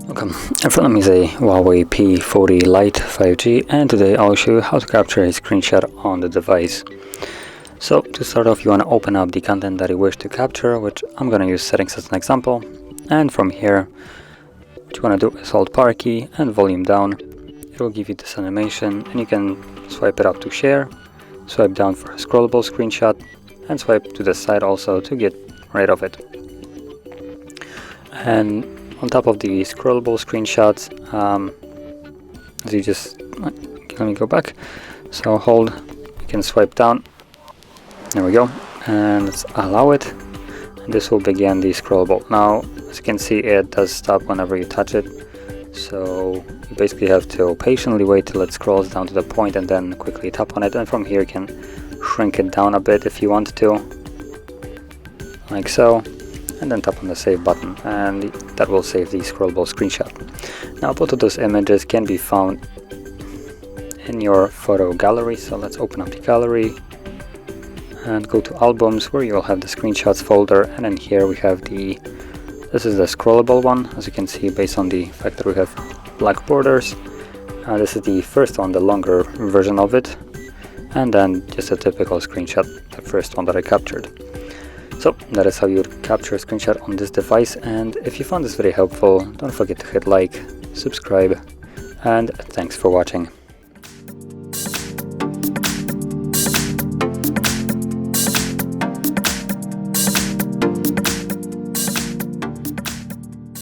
Welcome. In front of me is a HUAWEI P40 Lite 5G, and today I'll show you how to capture a screenshot on the device. So to start off, you want to open up the content that you wish to capture, which I'm going to use settings as an example. And from here, what you want to do is hold power key and volume down. It will give you this animation, and you can swipe it up to share, swipe down for a scrollable screenshot, and swipe to the side also to get rid of it. And on top of the scrollable screenshots, as you just, let me go back, so hold, you can swipe down, there we go, and let's allow it, and this will begin the scrollable. Now as you can see, it does stop whenever you touch it, so you basically have to patiently wait till it scrolls down to the point and then quickly tap on it, and from here you can shrink it down a bit if you want to, like so, and then tap on the save button, and that will save the scrollable screenshot. Now both of those images can be found in your photo gallery, so let's open up the gallery and go to albums, where you'll have the screenshots folder, and then here we have this is the scrollable one, as you can see, based on the fact that we have black borders. This is the first one, the longer version of it, and then just a typical screenshot, the first one that I captured. So that is how you would capture a screenshot on this device, and if you found this very helpful, don't forget to hit like, subscribe, and thanks for watching.